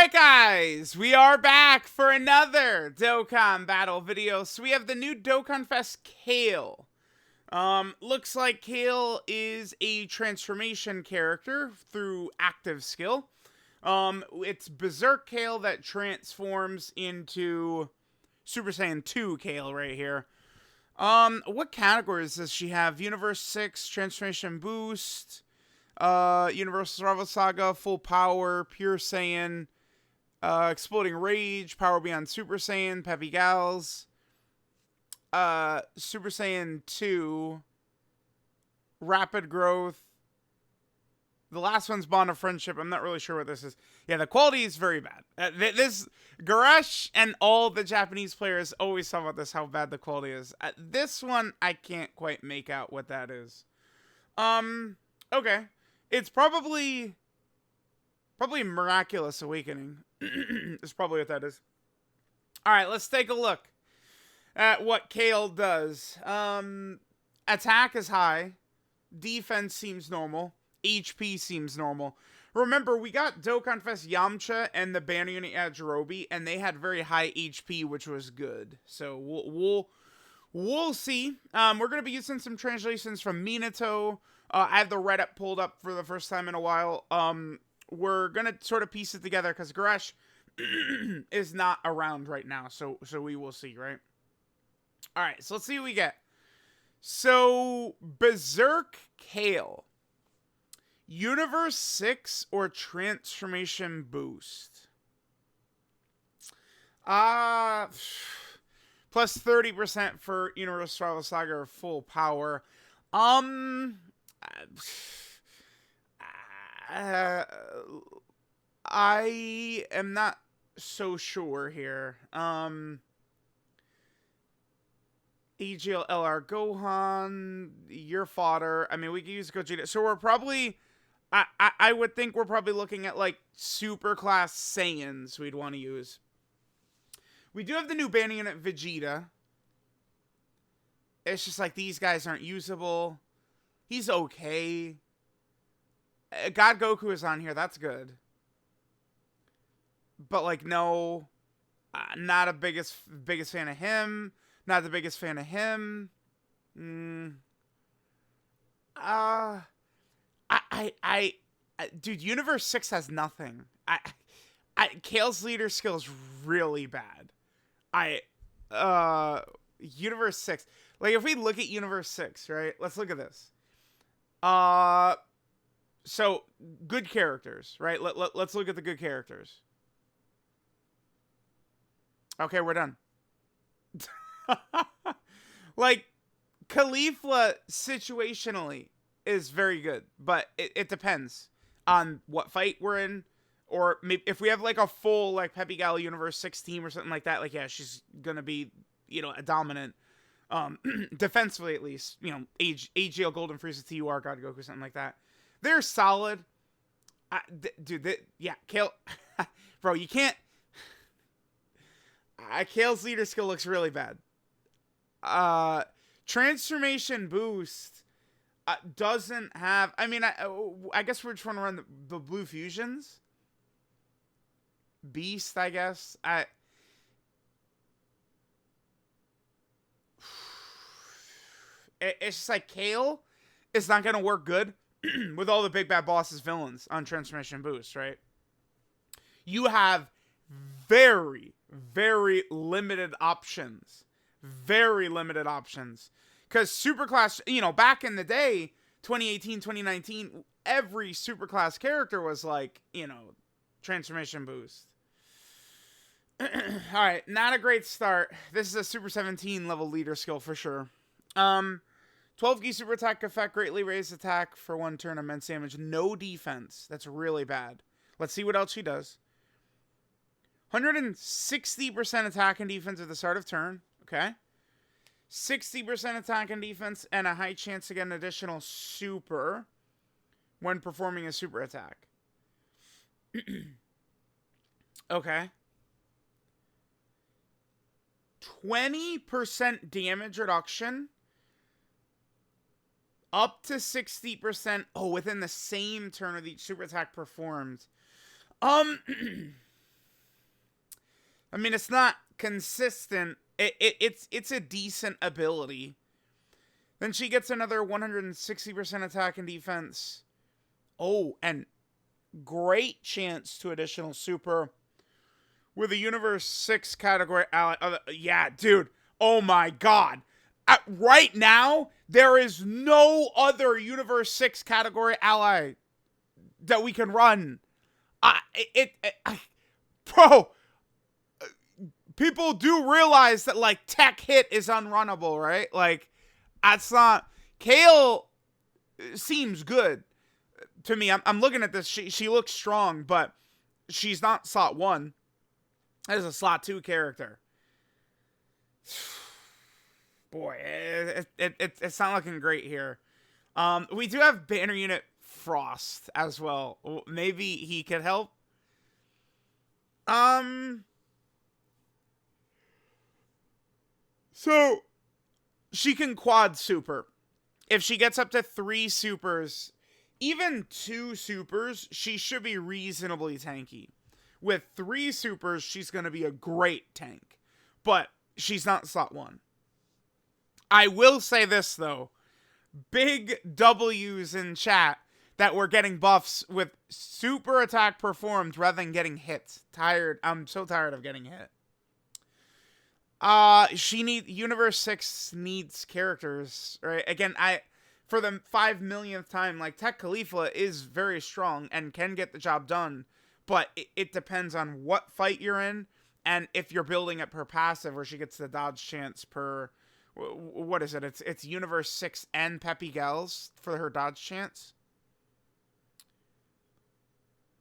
Alright guys, we are back for another Dokkan battle video. So we have the new DOKKANFEST Kale. Looks like Kale is a transformation character through active skill. It's Berserk Kale that transforms into Super Saiyan 2 Kale right here. What categories does she have? Universe 6, Transformation Boost, Universal Survival Saga, Full Power, Pure Saiyan, Exploding Rage, Power Beyond Super Saiyan, Peppy Gals, Super Saiyan 2, Rapid Growth. The last one's Bond of Friendship. I'm not really sure what this is. Yeah, the quality is very bad. This Garesh and all the Japanese players always talk about this, how bad the quality is. This one, I can't quite make out what that is. Okay. It's probably Miraculous Awakening. Is probably what that is. Alright, let's take a look at what Kale does. Attack is high. Defense seems normal. HP seems normal. Remember, we got DOKKANFEST Yamcha and the banner unit Yajirobe, and they had very high HP, which was good. So we'll see. We're gonna be using some translations from Minato. I have the Reddit pulled up for the first time in a while. We're gonna sort of piece it together because Garesh is not around right now, so we will see, right? All right, so let's see what we get. So Berserk Kale, Universe 6 or Transformation Boost. Plus 30% for Universal Survival Saga or Full Power. I am not so sure here. EGL LR Gohan, your fodder. I mean, we can use Gogeta. So we're probably, I would think we're probably looking at like super class Saiyans we'd want to use. We do have the new banning unit Vegeta. It's just like these guys aren't usable. He's okay. God Goku is on here. That's good. But like, no, not a biggest fan of him. Not the biggest fan of him. Dude, Universe 6 has nothing. Kale's leader skill is really bad. Universe 6. Like, if we look at Universe 6, right? Let's look at this. So, good characters, right? Let's look at the good characters. Okay, we're done. Like, Caulifla situationally is very good, but it depends on what fight we're in, or maybe if we have like a full like Peppy Gal Universe 6 team or something like that, like yeah, she's gonna be, you know, a dominant defensively at least, you know, AGL Golden Frieza TUR God Goku, something like that. They're solid. Dude, yeah, Kale bro, you can't Kale's leader skill looks really bad. Transformation Boost doesn't have, I mean, I guess we're trying to run the Blue Fusions. Beast, I guess. It's just like Kale is not going to work good with all the big bad bosses villains on Transformation Boost, right? You have very, very limited options. Very limited options. Because Superclass, you know, back in the day, 2018, 2019, every Superclass character was like, you know, Transformation Boost. Alright, not a great start. This is a Super 17 level leader skill for sure. 12 Super Attack effect, greatly raised attack for 1 turn, immense damage. No defense. That's really bad. Let's see what else she does. 160% attack and defense at the start of turn. Okay. 60% attack and defense and a high chance to get an additional super when performing a super attack. Okay. 20% damage reduction. Up to 60%. Oh, within the same turn of each super attack performed. I mean, it's not consistent. It's a decent ability. Then she gets another 160% attack and defense. Oh, and great chance to additional super with a Universe 6 category ally. Yeah, dude. Oh my god. Right now, there is no other Universe 6 category ally that we can run. Bro, people do realize that, like, tech hit is unrunnable, right? Like, that's not... Kale seems good to me. I'm looking at this. She looks strong, but she's not slot 1. That is a slot 2 character. Boy, it's not looking great here. We do have banner unit Frost as well. Maybe he could help. So she can quad super. If she gets up to 3 supers, even 2 supers, she should be reasonably tanky. With 3 supers, she's going to be a great tank. But she's not slot 1. I will say this, though. Big W's in chat that we're getting buffs with super attack performed rather than getting hit. I'm so tired of getting hit. Universe 6 needs characters, right? Again, for the 5 millionth time, like, Tech Khalifa is very strong and can get the job done, but it depends on what fight you're in, and if you're building it per passive, where she gets the dodge chance per, what is it? It's Universe 6 and Peppy Gals for her dodge chance.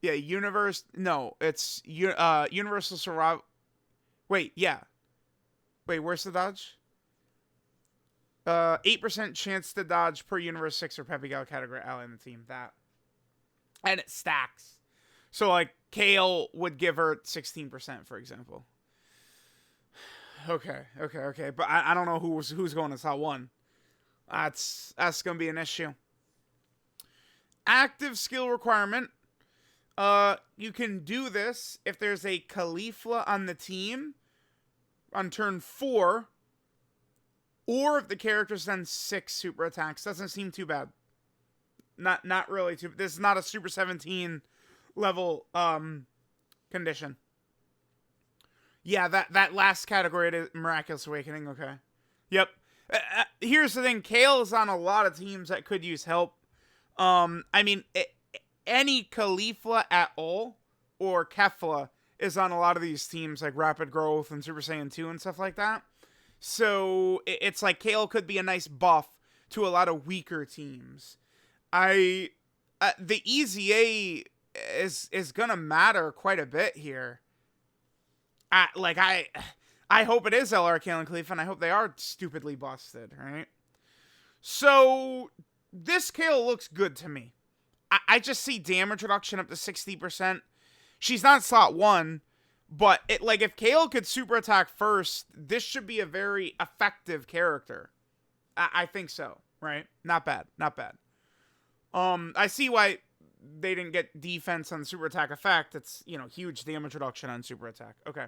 Yeah, it's Universal Survival. Wait, yeah. Wait, where's the dodge? 8% chance to dodge per Universe 6 or Peppy Gal category ally in the team. That. And it stacks. So, like, Kale would give her 16%, for example. Okay. But I don't know who's going to slot 1. That's going to be an issue. Active skill requirement. You can do this if there's a Khalifa on the team on turn 4, or if the character's done 6 super attacks. Doesn't seem too bad. Not really too. This is not a Super 17 level condition. Yeah, that last category is Miraculous Awakening. Okay. Yep. Here's the thing. Kale is on a lot of teams that could use help. I mean, any Khalifa at all or Kefla is on a lot of these teams, like Rapid Growth and Super Saiyan 2 and stuff like that. So it's like Kale could be a nice buff to a lot of weaker teams. The EZA is gonna matter quite a bit here. I hope it is LR Kale and Khalifa, and I hope they are stupidly busted, right? So this Kale looks good to me. I just see damage reduction up to 60%. She's not slot 1, but if Kale could super attack first, this should be a very effective character. I think so, right? Not bad. I see why they didn't get defense on super attack effect. It's, huge damage reduction on super attack. Okay.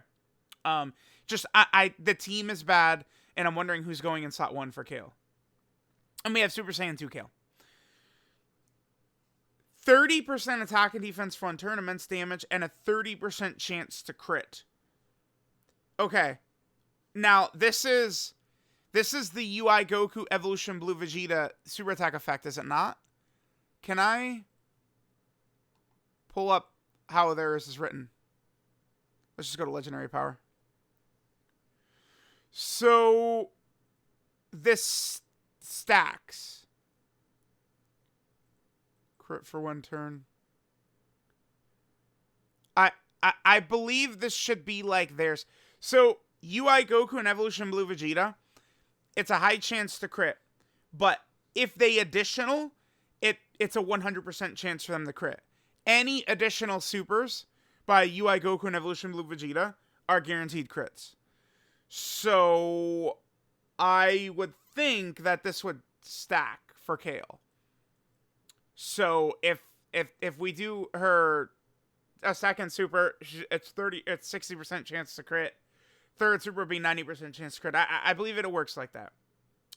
The team is bad, and I'm wondering who's going in slot 1 for Kale. And we have Super Saiyan 2 Kale. 30% attack and defense for 1 turn, immense damage, and a 30% chance to crit. Okay. Now, this is the UI Goku Evolution Blue Vegeta super attack effect, is it not? Can I pull up how theirs is written? Let's just go to Legendary Power. So, this stacks. Crit for 1 turn. I believe this should be like theirs. So, UI Goku and Evolution Blue Vegeta, it's a high chance to crit. But if they additional, it's a 100% chance for them to crit. Any additional supers by UI Goku and Evolution Blue Vegeta are guaranteed crits. So, I would think that this would stack for Kale. So, if we do her a second super, it's 60% chance to crit. Third super would be 90% chance to crit. I believe it works like that.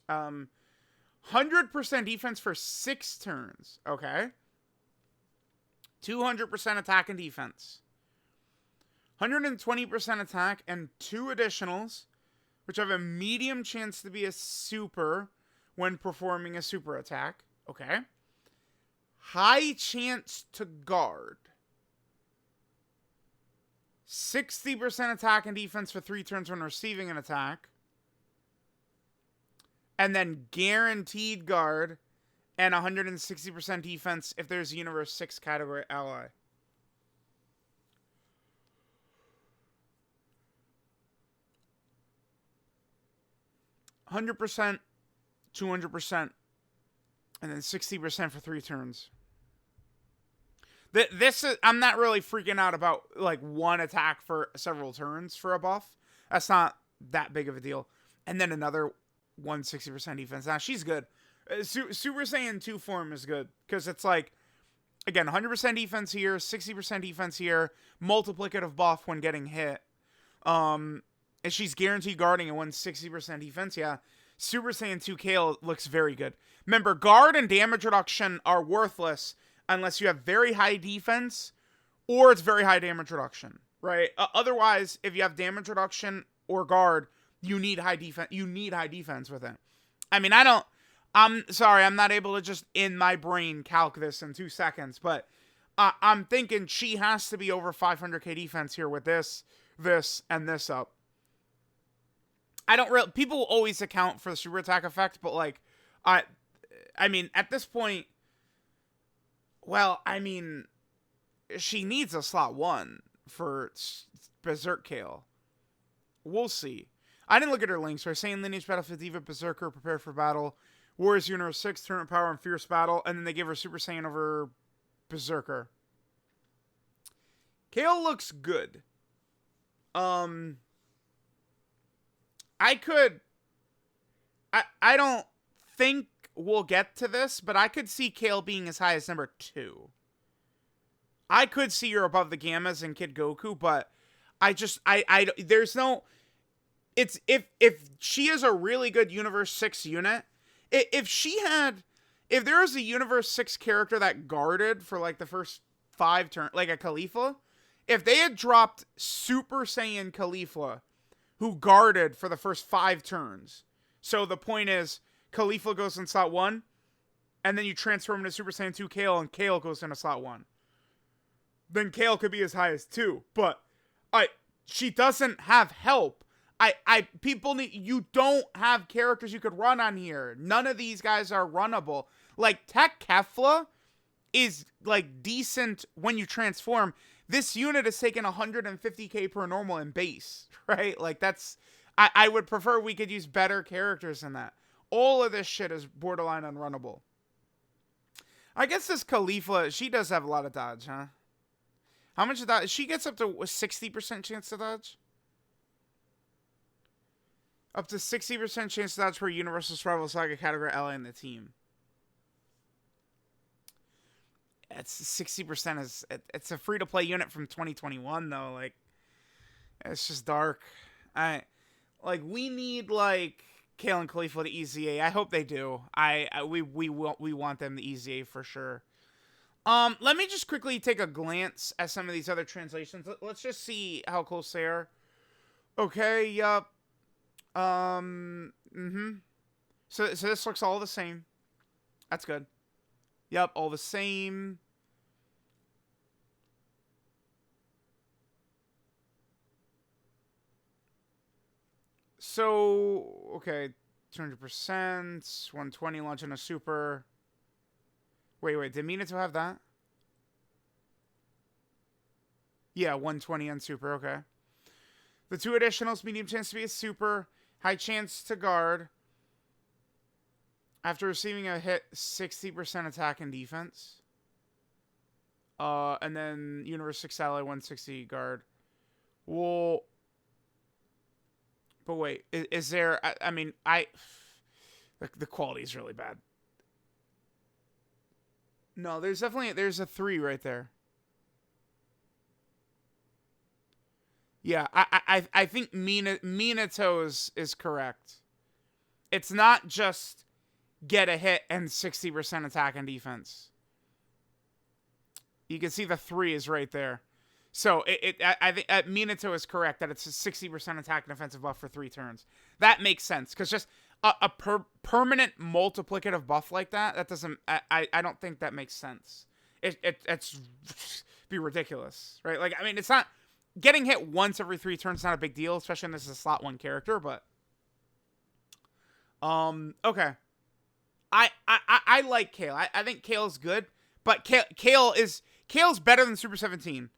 100% defense for 6 turns. Okay. 200% attack and defense. 120% attack and 2 additionals, which have a medium chance to be a super when performing a super attack. Okay. High chance to guard. 60% attack and defense for 3 turns when receiving an attack. And then guaranteed guard and 160% defense if there's a Universe 6 category ally. %, 200%, and then 60% for 3 turns. This is, I'm not really freaking out about like one attack for several turns for a buff. That's not that big of a deal. And then another 160% defense. Now she's good. Super Saiyan 2 form is good because it's like, again, 100% defense here, 60% defense here, multiplicative buff when getting hit. And she's guaranteed guarding and 160% defense. Yeah, Super Saiyan 2 Kale looks very good. Remember, guard and damage reduction are worthless unless you have very high defense or it's very high damage reduction, right? Otherwise, if you have damage reduction or guard, you need high defense. You need high defense with it. I mean, I'm sorry, I'm not able to just in my brain calc this in 2 seconds, but I'm thinking she has to be over 500k defense here with this, and this up. I don't really, people always account for the super attack effect, but like, I mean, at this point, well, I mean, she needs a slot 1 for Berserk Kale. We'll see. I didn't look at her links. So Saiyan Lineage, Battlefield Diva, Berserker, Prepare for Battle, Warriors Universe 6, Tournament Power, and Fierce Battle, and then they give her Super Saiyan over Berserker. Kale looks good. I don't think we'll get to this, but I could see Kale being as high as number 2. I could see her above the Gammas and Kid Goku, but there's no, it's, if she is a really good Universe 6 unit, if there was a Universe 6 character that guarded for like the first 5 turns, like a Khalifa, if they had dropped Super Saiyan Khalifa, who guarded for the first 5 turns, so the point is, Khalifa goes in slot 1, and then you transform into Super Saiyan 2 Kale, and Kale goes into slot 1. Then Kale could be as high as 2, but she doesn't have help. People need, you don't have characters you could run on here. None of these guys are runnable. Like, Tech Kefla is, like, decent when you transform. This unit is taking 150k per normal in base, right? Like, that's, I would prefer we could use better characters than that. All of this shit is borderline unrunnable. I guess this Khalifa, she does have a lot of dodge, huh? How much of that? She gets up to a 60% chance to dodge? Up to 60% chance to dodge per Universal Survival Saga category ally in the team. It's 60% is, it's a free-to-play unit from 2021, though. Like, it's just dark. We need, like, Kale and Khalifa to EZA. I hope they do. We want them to EZA for sure. Let me just quickly take a glance at some of these other translations. Let's just see how close they are. Okay, yup. So this looks all the same. That's good. Yep, all the same. So, okay, 200%, 120 launching a super. Wait, did Minato have that? Yeah, 120 on super, okay. The 2 additionals, medium chance to be a super, high chance to guard. After receiving a hit, 60% attack and defense. And then Universe 6 ally, 160 guard. Well, but wait, is there, I mean, the quality is really bad. No, there's a 3 right there. Yeah, I think Minato is correct. It's not just get a hit and 60% attack and defense. You can see the 3 is right there. So I think Minato is correct that it's a 60% attack and defensive buff for 3 turns. That makes sense because just a permanent multiplicative buff like that doesn't. I don't think that makes sense. It's be ridiculous, right? Like, I mean, it's not getting hit once every 3 turns. Is not a big deal, especially when this is a slot 1 character. But okay, I like Kale. I think Kale's good, but Kale's better than Super 17.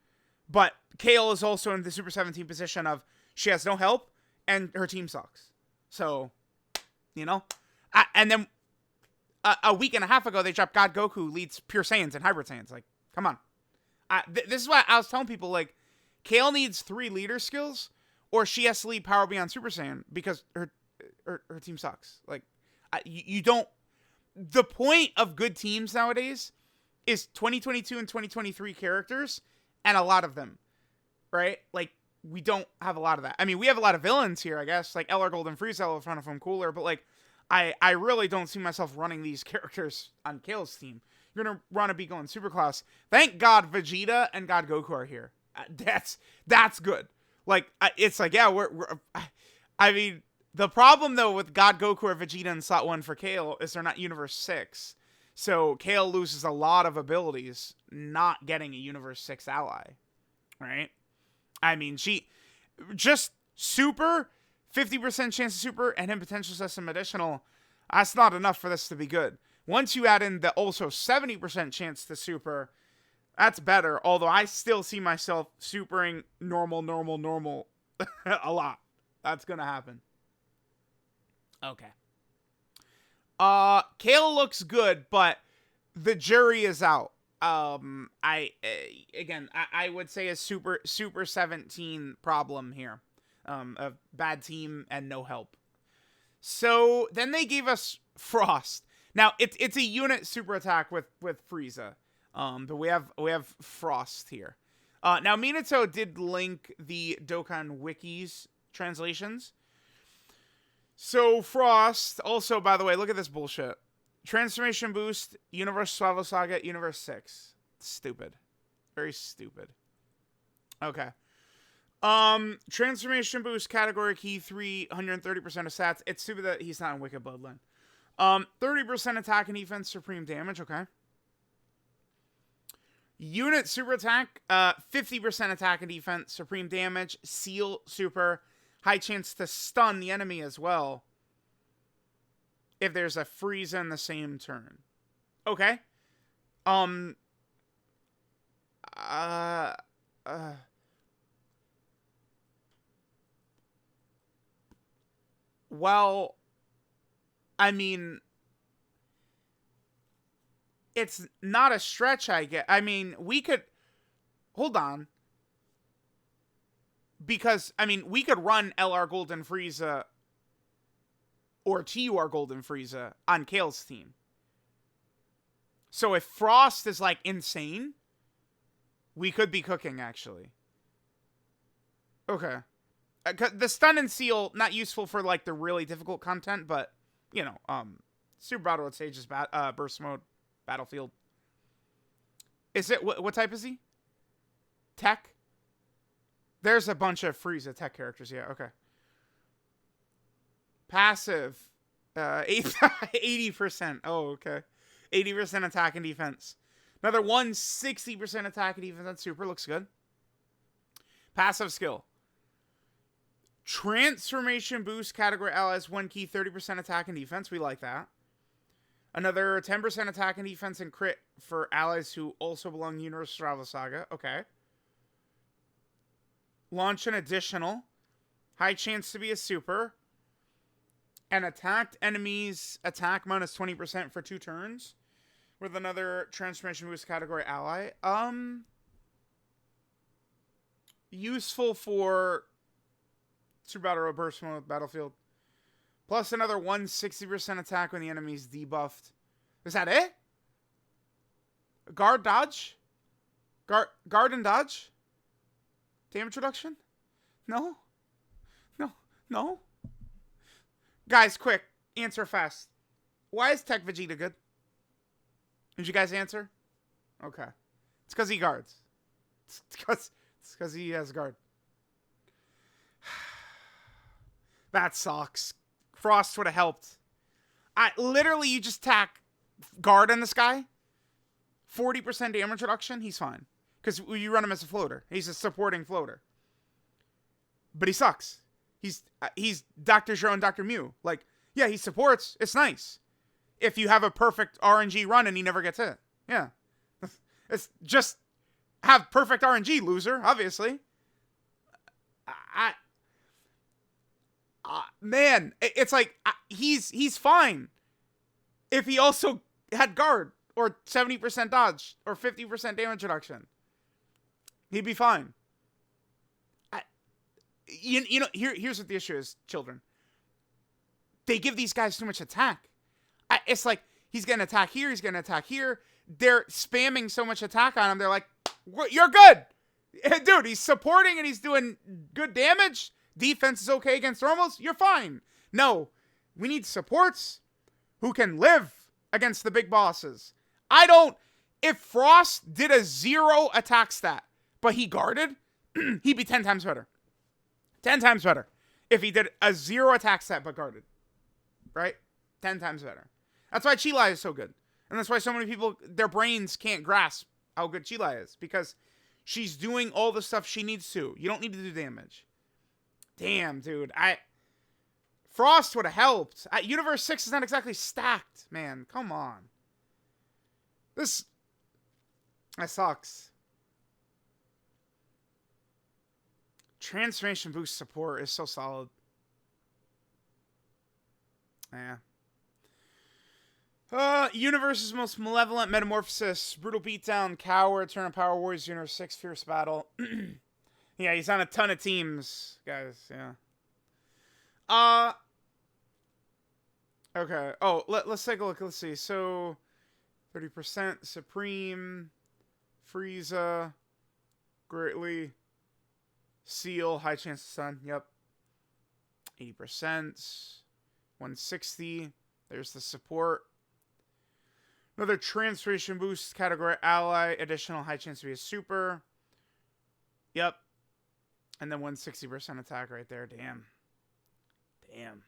But Kale is also in the Super 17 position of she has no help and her team sucks. So, you know, and then a week and a half ago they dropped God Goku leads Pure Saiyans and Hybrid Saiyans. Like, come on. This is why I was telling people, like, Kale needs 3 leader skills or she has to lead Power Beyond Super Saiyan because her team sucks. Like, you don't. The point of good teams nowadays is 2022 and 2023 characters. And a lot of them, right? Like, we don't have a lot of that. I mean, we have a lot of villains here, I guess. Like, LR Golden Frieza in front of him cooler. But, like, I really don't see myself running these characters on Kale's team. You're going to want to be going super class. Thank God Vegeta and God Goku are here. That's good. Like, it's like, yeah, I mean, the problem, though, with God Goku or Vegeta in slot 1 for Kale is they're not Universe 6. So Kale loses a lot of abilities not getting a Universe 6 ally, right? I mean, she just super, 50% chance of super, and him potential says some additional. That's not enough for this to be good. Once you add in the also 70% chance to super, that's better. Although I still see myself supering normal a lot. That's going to happen. Okay. Kale looks good, but the jury is out. I would say a super 17 problem here. A bad team and no help. So then they gave us Frost. Now it's a unit super attack with Frieza. But we have Frost here. Now Minato did link the Dokkan wikis translations. So Frost, also, by the way, look at this bullshit. Transformation boost, Universe Swallow Saga, Universe 6. Stupid. Very stupid. Okay. Transformation boost, category key 3, 130% of stats. It's stupid that he's not in Wicked Bloodline. 30% attack and defense, supreme damage, okay. Unit super attack, 50% attack and defense, supreme damage, seal super, high chance to stun the enemy as well if there's a Frieza in the same turn. Okay. Well, I mean, it's not a stretch, I get. I mean, we could... Hold on. Because, I mean, we could run LR Golden Frieza or TUR Golden Frieza on Kale's team. So if Frost is, like, insane, we could be cooking, actually. Okay. The stun and seal, not useful for, like, the really difficult content, but, you know, Super Battle at Stages Burst Mode, Battlefield. Is it, what type is he? Tech? There's a bunch of Frieza tech characters, yeah, okay. Passive, 80%. Oh, okay. 80% attack and defense. Another 160% attack and defense. That super looks good. Passive skill. Transformation boost, category allies, 1 key, 30% attack and defense. We like that. Another 10% attack and defense and crit for allies who also belong to Universe Travel Saga. Okay. Launch an additional. High chance to be a super. And attacked enemies attack minus 20% for 2 turns. With another transformation boost category ally. Useful for Super Battle Road Burst Mode Battlefield. Plus another 160% attack when the enemy's debuffed. Is that it? Guard dodge? Guard and dodge? Damage reduction? No? No? No? Guys, quick. Answer fast. Why is Tech Vegeta good? Did you guys answer? Okay. It's because he guards. It's because he has guard. That sucks. Frost would have helped. Literally, you just tack guard on this guy. 40% damage reduction, he's fine. Because you run him as a floater. He's a supporting floater. But he sucks. He's Dr. Zero and Dr. Mew. Like, yeah, he supports. It's nice. If you have a perfect RNG run and he never gets hit. Yeah. It's just have perfect RNG, loser, obviously. Man, it's like, he's fine. If he also had guard, or 70% dodge, or 50% damage reduction, he'd be fine. You know, here's what the issue is, children. They give these guys too much attack. It's like, he's going to attack here, he's going to attack here. They're spamming so much attack on him, they're like, you're good! Dude, he's supporting and he's doing good damage. Defense is okay against normals, you're fine. No, we need supports who can live against the big bosses. If Frost did a 0 attack stat, but he guarded, he'd be 10 times better. 10 times better. If he did a 0 attack stat, but guarded. Right? 10 times better. That's why Chilai is so good. And that's why so many people, their brains can't grasp how good Chilai is. Because she's doing all the stuff she needs to. You don't need to do damage. Damn, dude. Frost would have helped. Universe 6 is not exactly stacked, man. Come on. That sucks. Transformation boost support is so solid. Yeah. Universe's most malevolent metamorphosis. Brutal beatdown. Cower. Turn on Power Warriors. Universe 6. Fierce battle. Yeah, he's on a ton of teams, guys. Yeah. Okay. Oh, let's take a look. Let's see. So, 30% Supreme, Frieza, Greatly, Seal, high chance of Sun. Yep. 80%, 160. There's the support. Another transformation boost category ally, additional high chance to be a super. Yep. And then 160% attack right there. Damn. Damn.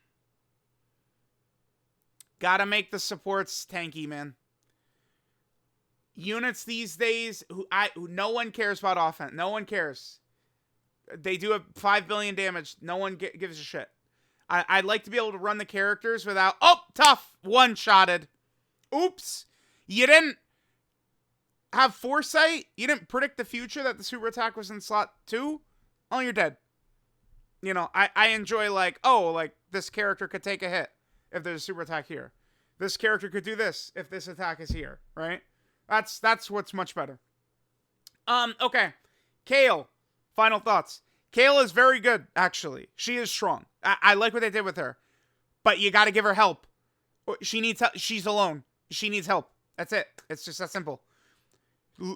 Gotta make the supports tanky, man. Units these days, who no one cares about offense. No one cares. They do 5 billion damage. No one gives a shit. I'd like to be able to run the characters without... Oh, tough! One-shotted. Oops. You didn't have foresight? You didn't predict the future that the super attack was in slot 2? Oh, you're dead. You know, I enjoy like, oh, like this character could take a hit if there's a super attack here. This character could do this if this attack is here, right? That's what's much better. Okay. Kale. Final thoughts. Kale is very good, actually. She is strong. I like what they did with her. But you gotta give her help. She needs help. She's alone. She needs help. That's it. It's just that simple.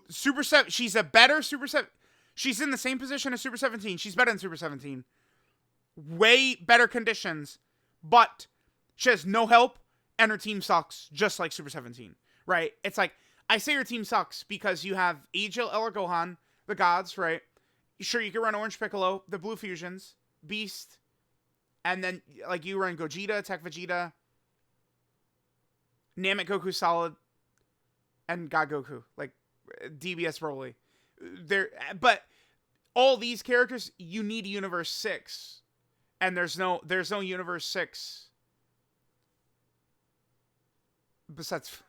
Super 7. She's a better Super 7. She's in the same position as Super 17. She's better than Super 17. Way better conditions. But she has no help. And her team sucks. Just like Super 17. Right? It's like, I say her team sucks because you have Agil, Eller, Gohan, the gods, right? Sure, you can run Orange Piccolo, the Blue Fusions, Beast, and then, like, you run Gogeta, Tech Vegeta, Namek Goku solid, and God Goku, like, DBS Broly. But all these characters, you need Universe 6, and there's no Universe 6 besides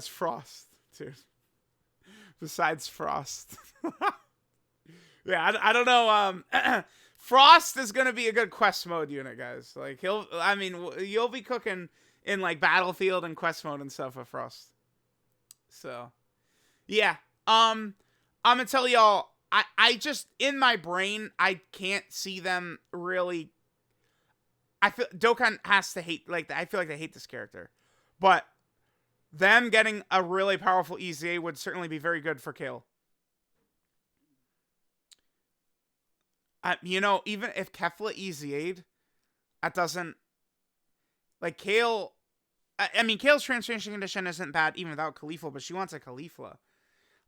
Frost, dude. Besides Frost. Yeah, I don't know. Frost is going to be a good quest mode unit, guys. Like, you'll be cooking in, like, Battlefield and quest mode and stuff with Frost. So, yeah. I'm going to tell y'all, I just, in my brain, I can't see them really. I feel Dokkan has to hate, like, I feel like they hate this character. But them getting a really powerful EZA would certainly be very good for Kale. You know, even if Kefla EZA'd, that doesn't, like, Kale, I mean, Kale's transformation condition isn't bad even without Caulifla, but she wants a Caulifla.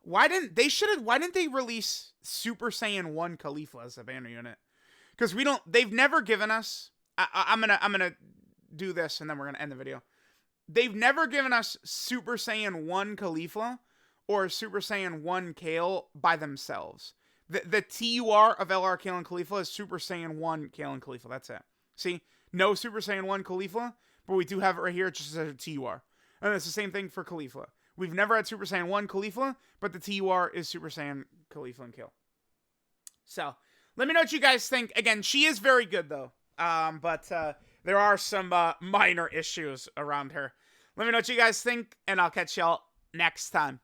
Why didn't they release Super Saiyan 1 Caulifla as a banner unit? Because they've never given us, I'm gonna do this and then we're gonna end the video. They've never given us Super Saiyan 1 Caulifla or Super Saiyan 1 Kale by themselves. The TUR of LR Kale and Caulifla is Super Saiyan 1 Kale and Caulifla. That's it. See? No Super Saiyan 1 Caulifla, but we do have it right here. It just says a TUR. And it's the same thing for Caulifla. We've never had Super Saiyan 1 Caulifla, but the TUR is Super Saiyan Caulifla and Kale. So, let me know what you guys think. Again, she is very good, though. But there are some minor issues around her. Let me know what you guys think, and I'll catch y'all next time.